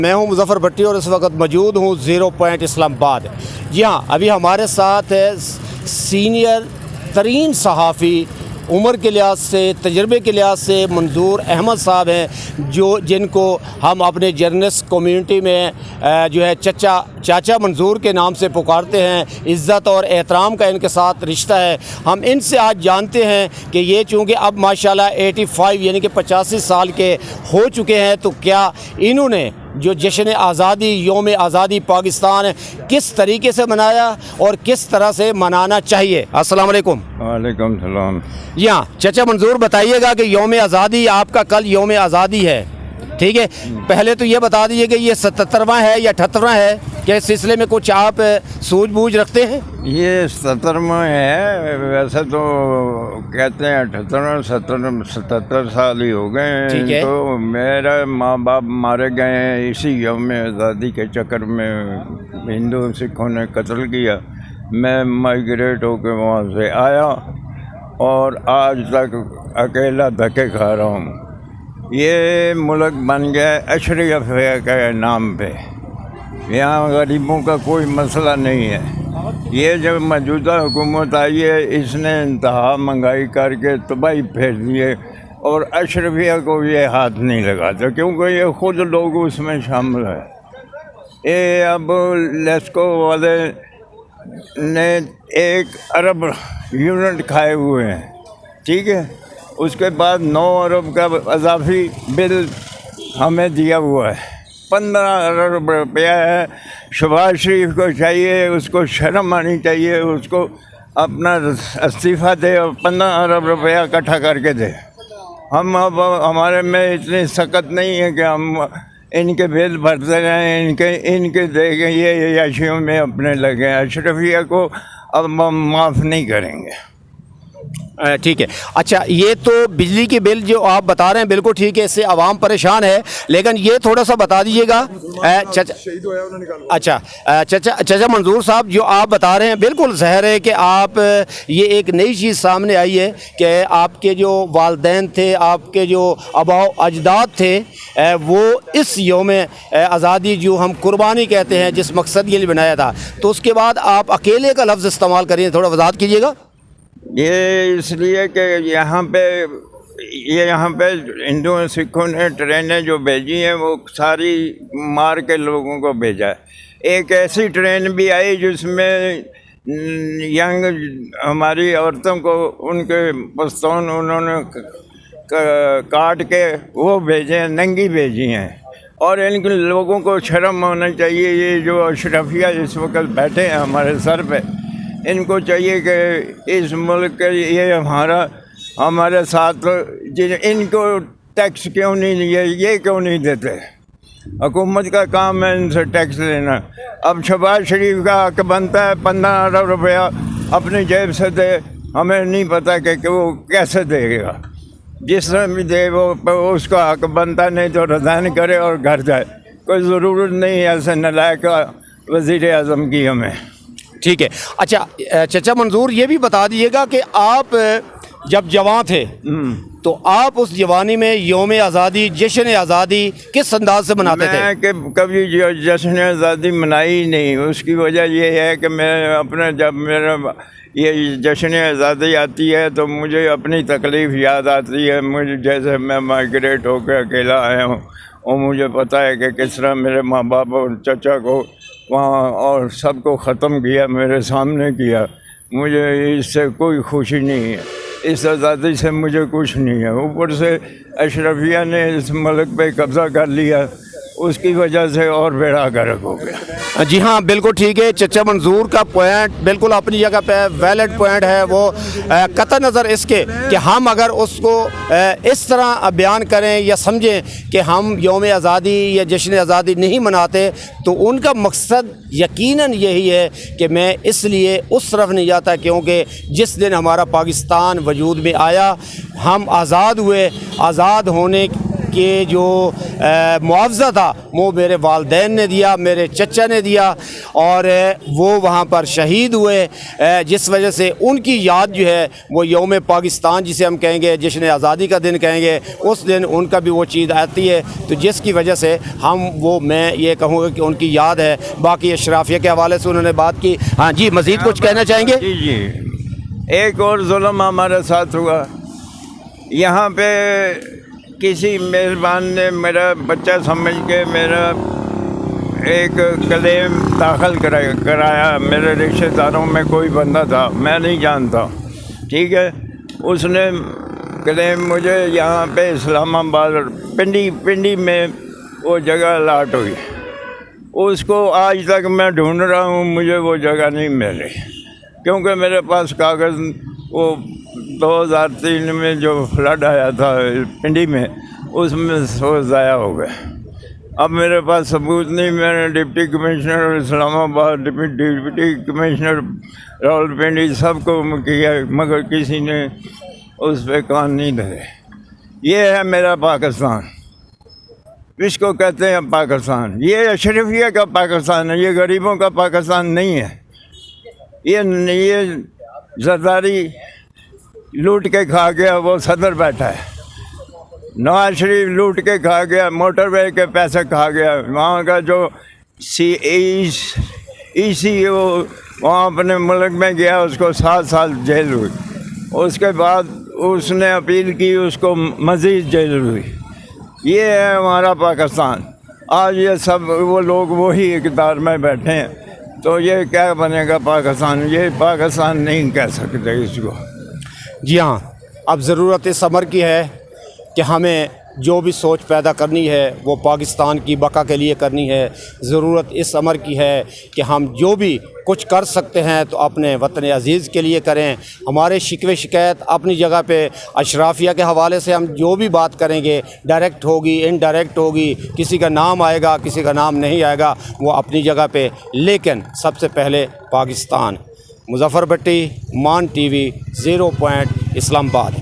मैं हूं मुजफ्फर भट्टी और इस वक्त मौजूद हूं ज़ीरो पॉइंट इस्लामाबाद। जी हाँ, अभी हमारे साथ है सीनियर तरीन सहाफ़ी, उम्र के लिहाज से, तजर्बे के लिहाज से मंजूर अहमद साहब हैं, जिनको हम अपने जर्नलिस्ट कम्युनिटी में जो है चाचा मंजूर के नाम से पुकारते हैं। इज़्ज़त और एहतराम का इनके साथ रिश्ता है। हम इनसे आज जानते हैं कि ये चूँकि अब माशाल्लाह 85 यानी कि 85 साल के हो चुके हैं, तो क्या इन्होंने जो जश्न आज़ादी, यौम आज़ादी पाकिस्तान किस तरीके से मनाया और किस तरह से मनाना चाहिए। अस्सलाम वालेकुम। वालेकुम सलाम। जी हाँ चाचा मंजूर, बताइएगा कि यौम आज़ादी आपका कल यौम आज़ादी है, ठीक है। पहले तो ये बता दीजिए कि ये 77वां है या 78वां है, क्या इस सिलसिले में कुछ आप सूझबूझ रखते हैं? ये 77वां है, वैसे तो कहते हैं 78 77 साल ही हो गए हैं। तो मेरे माँ बाप मारे गए हैं इसी यौम आज़ादी के चक्कर में। हिंदू सिखों ने कत्ल किया। मैं माइग्रेट होकर वहाँ से आया और आज तक अकेला धक्के खा रहा हूँ। ये मुल्क बन गया अशरफ के नाम पे। यहाँ गरीबों का कोई मसला नहीं है। ये जब मौजूदा हुकूमत आई है, इसने इंतहा महंगाई करके तबाही फेर दिए और अशरफिया को ये हाथ नहीं लगाता, क्योंकि ये ख़ुद लोग उसमें शामिल है। ये अब लेस्को वाले ने 1 अरब यूनिट खाए हुए हैं, ठीक है। उसके बाद 9 अरब का अजाफी बिल हमें दिया हुआ है। 15 अरब रुपया है। शहबाज शरीफ को चाहिए, उसको शर्म आनी चाहिए, उसको अपना इस्तीफ़ा दे और 15 अरब रुपया इकट्ठा करके दे। हम अब हमारे में इतनी सख्त नहीं है कि हम इनके बिल भरते रहें, इनके देखें ये याशियों में अपने लगे। अशरफिया को अब हम माफ़ नहीं करेंगे। ठीक है। अच्छा, ये तो बिजली की बिल जो आप बता रहे हैं बिल्कुल ठीक है, इससे आवाम परेशान है, लेकिन ये थोड़ा सा बता दीजिएगा चाचा मंजूर साहब, जो आप बता रहे हैं बिल्कुल ज़ाहिर है कि आप ये एक नई चीज़ सामने आई है कि आपके जो वालिदैन थे, आपके जो आबाओ अजदाद थे, वो इस यौम आज़ादी जो हम कुर्बानी कहते हैं, जिस मकसद के लिए बनाया था, तो उसके बाद आप अकेले का लफ्ज़ इस्तेमाल करिए, थोड़ा वजाहत कीजिएगा। ये इसलिए कि यहाँ पे हिंदू सिखों ने ट्रेनें जो भेजी हैं वो सारी मार के लोगों को भेजा है। एक ऐसी ट्रेन भी आई जिसमें यंग हमारी औरतों को उनके पस्तौन उन्होंने काट के वो भेजे हैं, नंगी भेजी हैं। और इन लोगों को शर्म होना चाहिए। ये जो अशरफिया इस वक्त बैठे हैं हमारे सर पे, इनको चाहिए कि इस मुल्क के ये हमारे साथ इनको टैक्स क्यों नहीं लिए, ये क्यों नहीं देते। हुकूमत का काम है इनसे टैक्स लेना। अब शहबाज शरीफ का हक बनता है 15 अरब रुपया अपनी जेब से दे। हमें नहीं पता कि वो कैसे देगा। जिसने भी दे वो उसका हक बनता, नहीं तो रिज़ाइन करे और घर जाए। कोई ज़रूरत नहीं है ऐसे नालायक वज़ीर आज़म की हमें। ठीक है। अच्छा चाचा मंजूर, ये भी बता दीजिएगा कि आप जब जवान थे तो आप उस जवानी में यौम आज़ादी, जश्न आज़ादी किस अंदाज से मनाते थे? मैं कभी जश्न आज़ादी मनाई नहीं। उसकी वजह ये है कि मैं अपने जब मेरा ये जश्न आज़ादी आती है तो मुझे अपनी तकलीफ़ याद आती है। मुझे जैसे मैं माइग्रेट होकर अकेला आया हूँ और मुझे पता है कि किस तरह मेरे माँ बाप और चचा को वहाँ और सबको ख़त्म किया, मेरे सामने किया। मुझे इससे कोई खुशी नहीं है, इस आज़ादी से मुझे कुछ नहीं है। ऊपर से अशरफिया ने इस मुल्क पे कब्ज़ा कर लिया, उसकी वजह से और बेड़ा गर्क हो गया। जी हाँ, बिल्कुल ठीक है। चचा मंजूर का पॉइंट बिल्कुल अपनी जगह पे वैलिड पॉइंट है। वो कतई नज़र इसके कि हम अगर उसको इस तरह बयान करें या समझें कि हम यौम आज़ादी या जश्न आज़ादी नहीं मनाते, तो उनका मकसद यकीनन यही है कि मैं इसलिए उस तरफ नहीं जाता क्योंकि जिस दिन हमारा पाकिस्तान वजूद में आया, हम आज़ाद हुए। आज़ाद होने के जो मुआवजा था वो मेरे वालदैन ने दिया, मेरे चचा ने दिया, और वो वहाँ पर शहीद हुए, जिस वजह से उनकी याद जो है वो यौम पाकिस्तान जिसे हम कहेंगे, जश्न आज़ादी का दिन कहेंगे, उस दिन उनका भी वो चीज़ आती है, तो जिसकी वजह से मैं ये कहूँगा कि उनकी याद है। बाकी अशराफिया के हवाले से उन्होंने बात की। हाँ जी, मज़ीद कुछ कहना चाहेंगे? जी जी, एक और जुल्म हमारे साथ हुआ। यहाँ पे किसी मेहरबान ने मेरा बच्चा समझ के मेरा एक क्लेम दाखिल कराया। मेरे रिश्तेदारों में कोई बंदा था, मैं नहीं जानता, ठीक है। उसने क्लेम मुझे यहाँ पे इस्लामाबाद पिंडी में वो जगह अलाट हुई। उसको आज तक मैं ढूंढ रहा हूँ, मुझे वो जगह नहीं मिल रही, क्योंकि मेरे पास कागज़ वो 2003 में जो फ्लड आया था पिंडी में, उसमें वो ज़ाया हो गए। अब मेरे पास सबूत नहीं। मैंने deputy commissioner Islamabad, deputy commissioner Rawalpindi सबको किया, मगर किसी ने उस पर कान नहीं धरे। ये है मेरा पाकिस्तान, इसको कहते हैं पाकिस्तान। ये अशरफिया का पाकिस्तान है, ये गरीबों का पाकिस्तान नहीं है। ये जरदारी लूट के खा गया, वो सदर बैठा है। नवाज शरीफ लूट के खा गया, मोटरवे के पैसे खा गया। वहाँ का जो ECO वहाँ अपने मुल्क में गया, उसको 7 साल जेल हुई। उसके बाद उसने अपील की, उसको मज़ीद जेल हुई। ये है हमारा पाकिस्तान। आज ये सब वो लोग वही इक़्तिदार में बैठे हैं, तो ये क्या बनेगा पाकिस्तान? ये पाकिस्तान नहीं कह सकते इसको। जी हाँ, अब ज़रूरत इस अमर की है कि हमें जो भी सोच पैदा करनी है वो पाकिस्तान की बका के लिए करनी है। ज़रूरत इस अमर की है कि हम जो भी कुछ कर सकते हैं तो अपने वतन अज़ीज़ के लिए करें। हमारे शिकवे शिकायत अपनी जगह पे अशराफिया के हवाले से हम जो भी बात करेंगे, डायरेक्ट होगी, इनडायरेक्ट होगी, किसी का नाम आएगा, किसी का नाम नहीं आएगा, वो अपनी जगह पे, लेकिन सबसे पहले पाकिस्तान। मुज़फ़्फ़र भट्टी, मान TV, 0 पॉइंट, इस्लामाबाद।